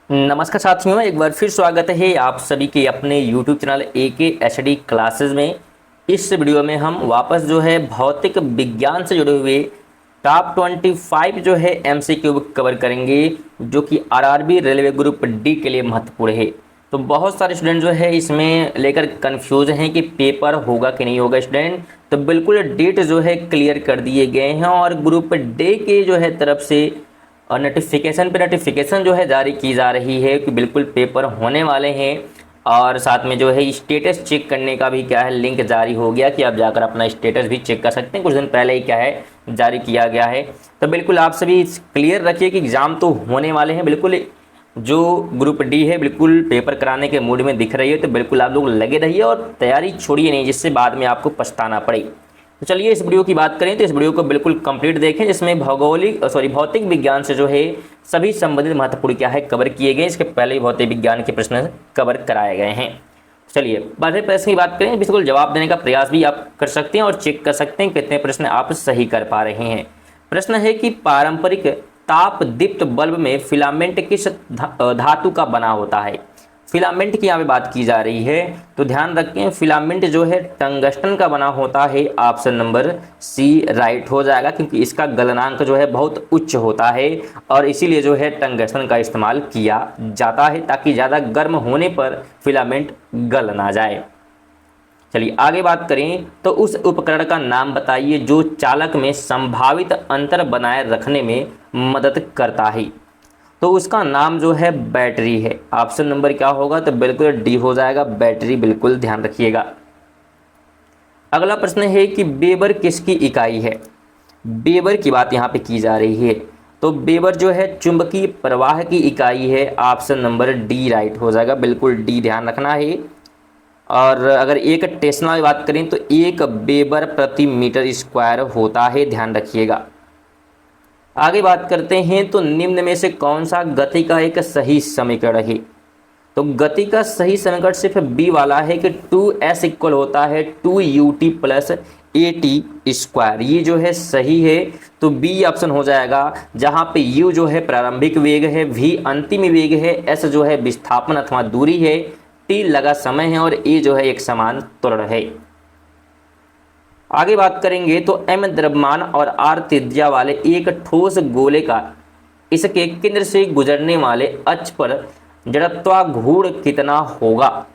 नमस्कार साथियों, एक बार फिर स्वागत है आप सभी के अपने YouTube चैनल AKHD क्लासेस में। इस वीडियो में हम वापस जो है भौतिक विज्ञान से जुड़े हुए टॉप 25 जो है MCQ कवर करेंगे, जो कि RRB रेलवे ग्रुप डी के लिए महत्वपूर्ण है। तो बहुत सारे स्टूडेंट जो है इसमें लेकर कंफ्यूज हैं कि पेपर होगा कि नहीं होगा स्टूडेंट। तो बिल्कुल डेट जो है क्लियर कर दिए गए हैं और ग्रुप डे के जो है तरफ से और नोटिफिकेशन जो है जारी की जा रही है कि बिल्कुल पेपर होने वाले हैं। और साथ में जो है स्टेटस चेक करने का भी क्या है लिंक जारी हो गया कि आप जाकर अपना स्टेटस भी चेक कर सकते हैं। कुछ दिन पहले ही क्या है जारी किया गया है। तो बिल्कुल आप सभी क्लियर रखिए कि एग्ज़ाम तो होने वाले हैं। बिल्कुल जो ग्रुप डी है बिल्कुल पेपर कराने के मूड में दिख रही है। तो बिल्कुल आप लोग लगे रहिए और तैयारी छोड़िए नहीं, जिससे बाद में आपको पछताना पड़े। तो चलिए इस वीडियो की बात करें तो इस वीडियो को बिल्कुल कंप्लीट देखें, जिसमें भौतिक विज्ञान से जो है सभी संबंधित महत्वपूर्ण क्या है कवर किए गए। इसके पहले ही भौतिक विज्ञान के प्रश्न कवर कराए गए हैं। चलिए पहले प्रश्न की बात करें, बिल्कुल जवाब देने का प्रयास भी आप कर सकते हैं और चेक कर सकते हैं कितने प्रश्न आप सही कर पा रहे हैं। प्रश्न है कि पारंपरिक ताप दीप्त बल्ब में फिलामेंट किस धातु का बना होता है। फिलामेंट की यहाँ पे बात की जा रही है, तो ध्यान रखें फिलामेंट जो है टंगस्टन का बना होता है। ऑप्शन नंबर सी राइट हो जाएगा, क्योंकि इसका गलनांक जो है बहुत उच्च होता है और इसीलिए जो है टंगस्टन का इस्तेमाल किया जाता है, ताकि ज़्यादा गर्म होने पर फिलामेंट गल ना जाए। चलिए आगे बात करें तो उस उपकरण का नाम बताइए जो चालक में संभावित अंतर बनाए रखने में मदद करता है। तो उसका नाम जो है बैटरी है। ऑप्शन नंबर क्या होगा, तो बिल्कुल डी हो जाएगा, बैटरी। बिल्कुल ध्यान रखिएगा। अगला प्रश्न है कि वेबर किसकी इकाई है। वेबर की बात यहाँ पे की जा रही है, तो वेबर जो है चुंबकीय प्रवाह की इकाई है। ऑप्शन नंबर डी राइट हो जाएगा, बिल्कुल डी ध्यान रखना है। और अगर एक टेस्ला की बात करें तो 1 वेबर प्रति मीटर स्क्वायर होता है, ध्यान रखिएगा। आगे बात करते हैं तो निम्न में से कौन सा गति का एक सही समीकरण है। तो गति का सही समीकरण सिर्फ बी वाला है कि 2s इक्वल होता है 2ut प्लस at स्क्वायर। ये जो है सही है, तो बी ऑप्शन हो जाएगा, जहाँ पे u जो है प्रारंभिक वेग है, v अंतिम वेग है, s जो है विस्थापन अथवा दूरी है, t लगा समय है और a जो है एक समान त्वरण है। आगे बात करेंगे तो m द्रव्यमान और r त्रिज्या वाले एक ठोस गोले का इसके केंद्र से गुजरने वाले अक्ष पर जड़त्वाघूर्ण कितना होगा।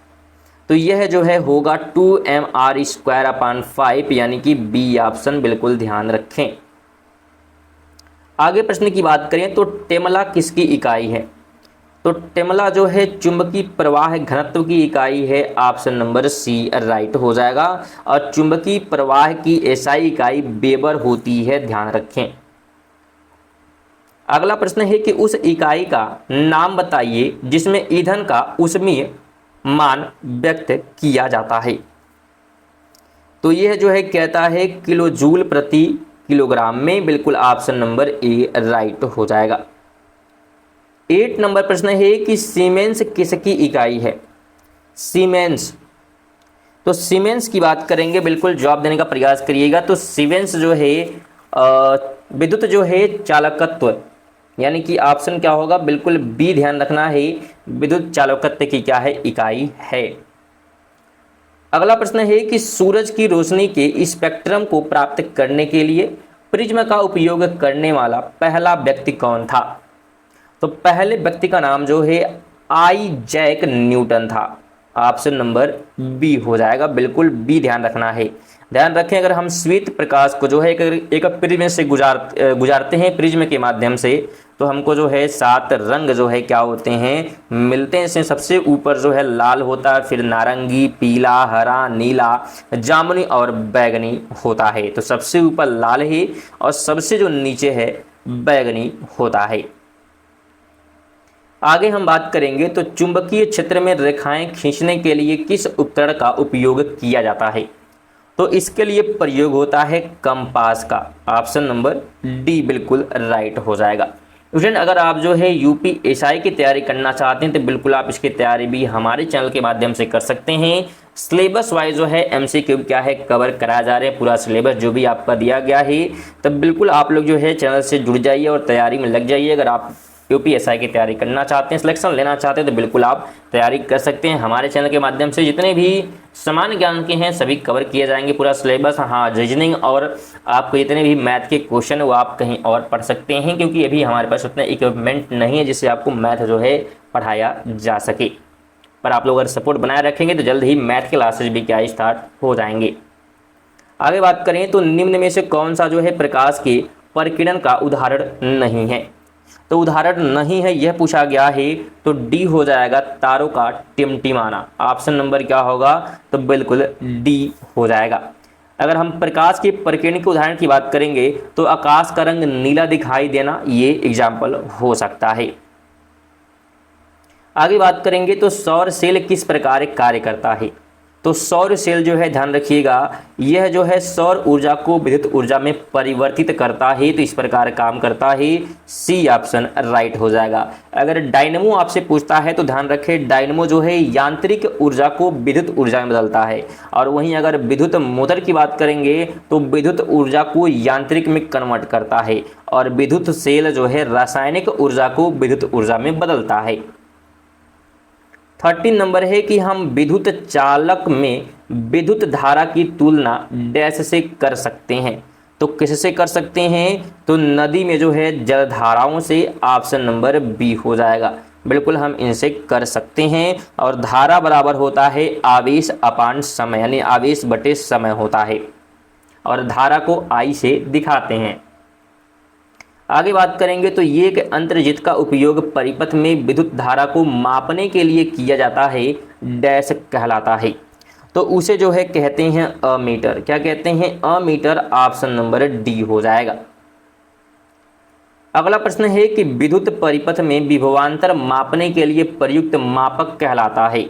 तो यह जो है होगा 2mr²/5, यानी कि बी ऑप्शन बिल्कुल ध्यान रखें। आगे प्रश्न की बात करें तो टेमला किसकी इकाई है। तो टेमला जो है चुंबकीय प्रवाह घनत्व की इकाई है। ऑप्शन नंबर सी राइट हो जाएगा। और चुंबकीय प्रवाह की एसआई इकाई वेबर होती है, ध्यान रखें। अगला प्रश्न है कि उस इकाई का नाम बताइए जिसमें ईंधन का ऊष्मीय मान व्यक्त किया जाता है। तो यह जो है कहता है किलो जूल प्रति किलोग्राम में। बिल्कुल ऑप्शन नंबर ए राइट हो जाएगा। 8 नंबर प्रश्न है कि सीमेंस किसकी इकाई है। सीमेंस, तो सीमेंस की बात करेंगे, बिल्कुल जवाब देने का प्रयास करिएगा। तो सीमेंस जो है विद्युत जो है चालकत्व, यानी कि ऑप्शन क्या होगा, बिल्कुल बी ध्यान रखना है, विद्युत चालकत्व की क्या है इकाई है। अगला प्रश्न है कि सूरज की रोशनी के स्पेक्ट्रम को प्राप्त करने के लिए प्रिज्म का उपयोग करने वाला पहला व्यक्ति कौन था। तो पहले व्यक्ति का नाम जो है आइजैक न्यूटन था। ऑप्शन नंबर बी हो जाएगा, बिल्कुल बी ध्यान रखना है। ध्यान रखें, अगर हम श्वेत प्रकाश को जो है एक प्रिज्म से गुजारते हैं, प्रिज्म के माध्यम से, तो हमको जो है 7 रंग जो है क्या होते हैं मिलते हैं। इसमें सबसे ऊपर जो है लाल होता है, फिर नारंगी, पीला, हरा, नीला, जामुनी और बैगनी होता है। तो सबसे ऊपर लाल है और सबसे जो नीचे है बैगनी होता है। आगे हम बात करेंगे तो चुंबकीय क्षेत्र में रेखाएं खींचने के लिए किस उपकरण का उपयोग किया जाता है। तो इसके लिए प्रयोग होता है कंपास का। ऑप्शन नंबर डी बिल्कुल राइट हो जाएगा। स्टूडेंट अगर आप जो है यूपीएसआई की तैयारी करना चाहते हैं तो बिल्कुल आप इसकी तैयारी भी हमारे चैनल के माध्यम से कर सकते हैं। सिलेबस वाइज जो है एमसीक्यू क्या है कवर कराया जा रहा है, पूरा सिलेबस जो भी आपका दिया गया है। तब बिल्कुल आप लोग जो है चैनल से जुड़ जाइए और तैयारी में लग जाइए। अगर आप यूपीएसआई की तैयारी करना चाहते हैं, सिलेक्शन लेना चाहते हैं, तो बिल्कुल आप तैयारी कर सकते हैं। हमारे चैनल के माध्यम से जितने भी सामान्य ज्ञान के हैं सभी कवर किए जाएंगे, पूरा सिलेबस। हाँ, रीजनिंग और आपको जितने भी मैथ के क्वेश्चन वो आप कहीं और पढ़ सकते हैं, क्योंकि अभी हमारे पास उतना इक्विपमेंट नहीं है जिससे आपको मैथ जो है पढ़ाया जा सके। पर आप लोग अगर सपोर्ट बनाए रखेंगे तो जल्द ही मैथ क्लासेज भी क्या स्टार्ट हो जाएंगे। आगे बात करें तो निम्न में से कौन सा जो है प्रकाश के प्रकीर्णन का उदाहरण नहीं है? तो उदाहरण नहीं है यह पूछा गया है, तो डी हो जाएगा तारों का टिमटिमाना। ऑप्शन नंबर क्या होगा? तो बिल्कुल डी हो जाएगा। अगर हम प्रकाश के प्रकीर्णन के उदाहरण की बात करेंगे तो आकाश का रंग नीला दिखाई देना, ये एग्जाम्पल हो सकता है। आगे बात करेंगे तो सौर सेल किस प्रकार कार्य करता है? तो सौर सेल जो है ध्यान रखिएगा, यह जो है सौर ऊर्जा को विद्युत ऊर्जा में परिवर्तित करता है, तो इस प्रकार काम करता है। सी ऑप्शन राइट हो जाएगा। अगर डायनमो आपसे पूछता है तो ध्यान रखें, डायनमो जो है यांत्रिक ऊर्जा को विद्युत ऊर्जा में बदलता है, और वहीं अगर विद्युत मोटर की बात करेंगे तो विद्युत ऊर्जा को यांत्रिक में कन्वर्ट करता है, और विद्युत सेल जो है रासायनिक ऊर्जा को विद्युत ऊर्जा में बदलता है। 13 नंबर है कि हम विद्युत चालक में विद्युत धारा की तुलना डैश से कर सकते हैं। तो किससे कर सकते हैं? तो नदी में जो है जल धाराओं से। ऑप्शन नंबर बी हो जाएगा। बिल्कुल हम इनसे कर सकते हैं, और धारा बराबर होता है आवेश अपान समय, यानी आवेश बटे समय होता है, और धारा को आई से दिखाते हैं। आगे बात करेंगे तो ये एक अंतर्जित का उपयोग परिपथ में विद्युत धारा को मापने के लिए किया जाता है, डैश कहलाता है। तो उसे जो है कहते हैं अमीटर। क्या कहते हैं? अमीटर। ऑप्शन नंबर डी हो जाएगा। अगला प्रश्न है कि विद्युत परिपथ में विभवांतर मापने के लिए प्रयुक्त मापक कहलाता है,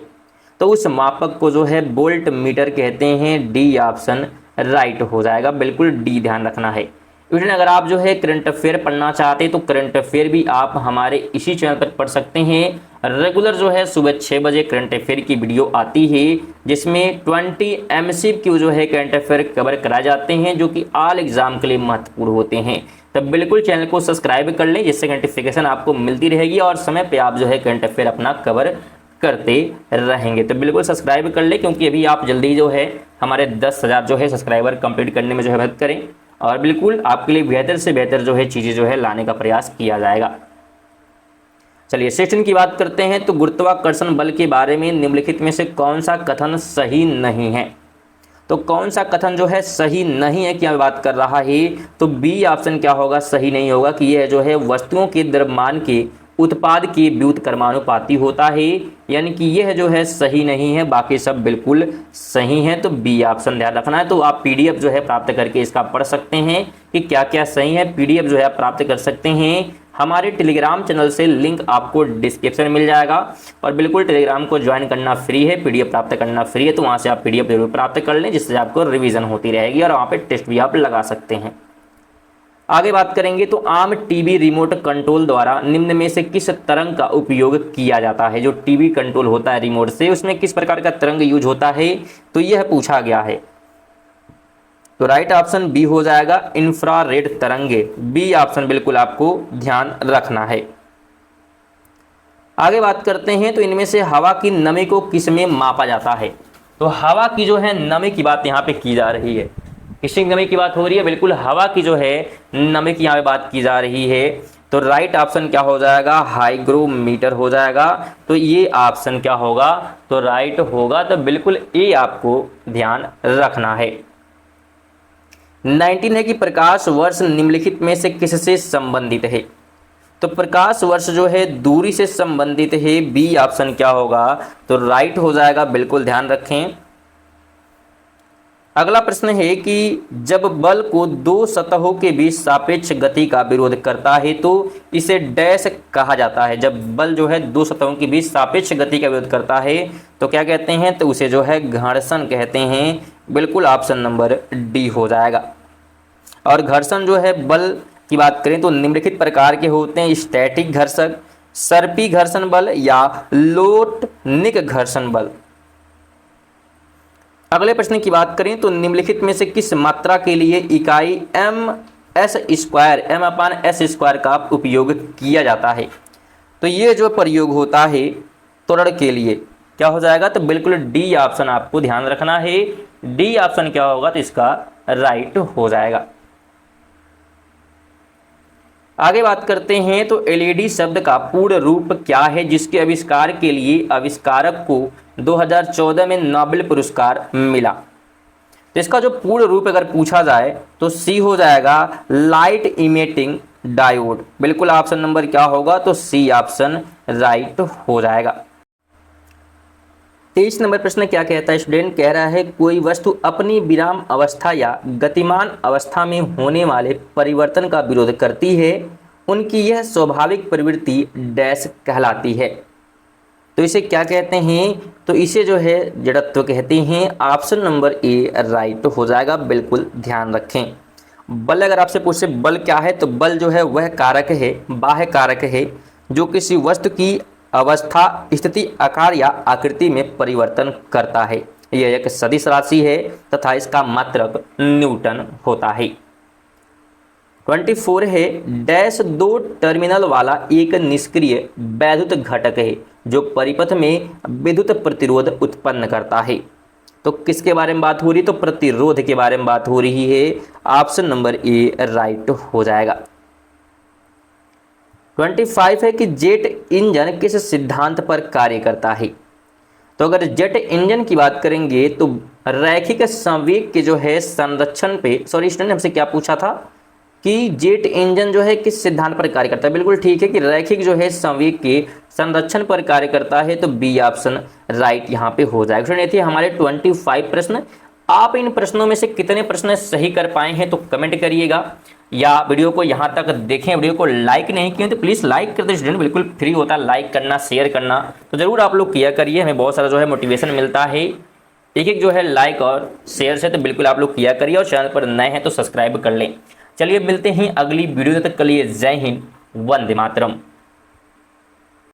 तो उस मापक को जो है वोल्ट मीटर कहते हैं। डी ऑप्शन राइट हो जाएगा। बिल्कुल डी ध्यान रखना है। स्टूडेंट अगर आप जो है करंट अफेयर पढ़ना चाहते हैं तो करंट अफेयर भी आप हमारे इसी चैनल पर पढ़ सकते हैं। रेगुलर जो है सुबह 6 बजे करंट अफेयर की वीडियो आती है, जिसमें 20 MCQ जो है करंट अफेयर कवर कराए जाते हैं, जो कि ऑल एग्जाम के लिए महत्वपूर्ण होते हैं। तब बिल्कुल चैनल को सब्सक्राइब कर लें, जिससे नोटिफिकेशन आपको मिलती रहेगी और समय पर आप जो है करंट अफेयर अपना कवर करते रहेंगे। तो बिल्कुल सब्सक्राइब कर लें, क्योंकि अभी आप जल्दी जो है हमारे 10,000 जो है सब्सक्राइबर कंप्लीट करने में जो है मदद करें, और बिल्कुल आपके लिए बेहतर से बेहतर जो है चीज़ें जो है लाने का प्रयास किया जाएगा। चलिए सेक्शन की बात करते हैं। तो गुरुत्वाकर्षण बल के बारे में निम्नलिखित में से कौन सा कथन सही नहीं है? तो कौन सा कथन जो है सही नहीं है, क्या बात कर रहा है? तो बी ऑप्शन क्या होगा? सही नहीं होगा कि यह जो है वस्तुओं के द्रव्यमान के उत्पाद के व्युत्क्रमानुपाती होता है, यानी कि यह जो है सही नहीं है, बाकी सब बिल्कुल सही है। तो बी ऑप्शन ध्यान रखना है। तो आप पीडीएफ जो है प्राप्त करके इसका पढ़ सकते हैं कि क्या क्या सही है। पीडीएफ जो है आप प्राप्त कर सकते हैं हमारे टेलीग्राम चैनल से, लिंक आपको डिस्क्रिप्शन में मिल जाएगा, और बिल्कुल टेलीग्राम को ज्वाइन करना फ्री है, पीडीएफ प्राप्त करना फ्री है। तो वहाँ से आप पीडीएफ जरूर प्राप्त कर लें, जिससे आपको रिवीजन होती रहेगी और वहाँ पर टेस्ट भी आप लगा सकते हैं। आगे बात करेंगे तो आम टीवी रिमोट कंट्रोल द्वारा निम्न में से किस तरंग का उपयोग किया जाता है? जो टीवी कंट्रोल होता है रिमोट से, उसमें किस प्रकार का तरंग यूज होता है? तो यह पूछा गया है। तो राइट ऑप्शन बी हो जाएगा, इंफ्रारेड तरंगे। बी ऑप्शन बिल्कुल आपको ध्यान रखना है। आगे बात करते हैं तो इनमें से हवा की नमी को किस में मापा जाता है? तो हवा की जो है नमी की बात यहाँ पे की जा रही है। किसकी नमी की बात हो रही है? बिल्कुल हवा की जो है नमी की यहाँ पे बात की जा रही है। तो राइट ऑप्शन क्या हो जाएगा? हाइग्रोमीटर हो जाएगा। तो ये ऑप्शन क्या होगा? तो राइट होगा। तो बिल्कुल ए आपको ध्यान रखना है। 19 है कि प्रकाश वर्ष निम्नलिखित में से किससे संबंधित है? तो प्रकाश वर्ष जो है दूरी से संबंधित है। बी ऑप्शन क्या होगा? तो राइट हो जाएगा। बिल्कुल ध्यान रखें। अगला प्रश्न है कि जब बल को दो सतहों के बीच सापेक्ष गति का विरोध करता है तो इसे डैश कहा जाता है। जब बल जो है दो सतहों के बीच सापेक्ष गति का विरोध करता है तो क्या कहते हैं? तो उसे जो है घर्षण कहते हैं। बिल्कुल ऑप्शन नंबर डी हो जाएगा। और घर्षण जो है बल की बात करें तो निम्नलिखित प्रकार के होते हैं: स्टैटिक घर्षक, सर्पी घर्षण बल या लोटनिक घर्षण बल। अगले प्रश्न की बात करें तो निम्नलिखित में से किस मात्रा के लिए इकाई एम/s² का उपयोग किया जाता है? तो ये जो प्रयोग होता है त्वरण के लिए क्या हो जाएगा, तो बिल्कुल डी ऑप्शन आपको ध्यान रखना है। डी ऑप्शन क्या होगा, तो इसका राइट हो जाएगा। आगे बात करते हैं, तो एलईडी शब्द का पूर्ण रूप क्या है जिसके आविष्कार के लिए आविष्कारक को 2014 में नोबेल पुरस्कार मिला। तो इसका जो पूर्ण रूप अगर पूछा जाए तो सी हो जाएगा लाइट इमिटिंग डायोड। बिल्कुल ऑप्शन नंबर क्या होगा, तो सी ऑप्शन राइट हो जाएगा। 23 नंबर प्रश्न क्या कहता है, स्टूडेंट कह रहा है कोई वस्तु अपनी विराम अवस्था या गतिमान अवस्था में होने वाले परिवर्तन का विरोध करती है, उनकी यह स्वाभाविक प्रवृत्ति डैश कहलाती है। तो इसे क्या कहते हैं, तो इसे जो है जड़त्व कहते हैं। ऑप्शन नंबर ए राइट हो जाएगा, बिल्कुल ध्यान रखें। बल अगर आपसे पूछे बल क्या है, तो बल जो है वह कारक है, बाह्य कारक है जो किसी वस्तु की अवस्था, स्थिति, आकार या आकृति में परिवर्तन करता है। यह एक सदिश राशि है तथा इसका मात्रक न्यूटन होता है। 24 है डैश 2 टर्मिनल वाला एक निष्क्रिय वैद्युत घटक है जो परिपथ में विद्युत प्रतिरोध उत्पन्न करता है। तो किसके बारे में बात हो रही है, तो प्रतिरोध के बारे में बात हो रही है। ऑप्शन नंबर ए राइट हो जाएगा। 25 है कि जेट इंजन किस सिद्धांत पर कार्य करता है। तो अगर जेट इंजन की बात करेंगे तो रैखिक संवेग के जो है संरक्षण पे, सॉरी स्टूडेंट हमसे क्या पूछा था कि जेट इंजन जो है किस सिद्धांत पर कार्य करता है। बिल्कुल ठीक है कि रैखिक जो है संवेग के संरक्षण पर कार्य करता है, तो बी ऑप्शन राइट यहाँ पे हो जाएगा। स्टूडेंट ये थे हमारे 25 प्रश्न। आप इन प्रश्नों में से कितने प्रश्न सही कर पाए हैं तो कमेंट करिएगा, या वीडियो को यहाँ तक देखें, वीडियो को लाइक नहीं किए तो प्लीज़ लाइक कर दे स्टूडेंट, बिल्कुल फ्री होता है लाइक करना, शेयर करना, तो ज़रूर आप लोग किया करिए, हमें बहुत सारा जो है मोटिवेशन मिलता है एक एक जो है लाइक और शेयर से। तो बिल्कुल आप लोग किया करिए और चैनल पर नए हैं तो सब्सक्राइब कर लें। चलिए मिलते हैं अगली वीडियो, तक के लिए जय हिंद, वंदे मातरम।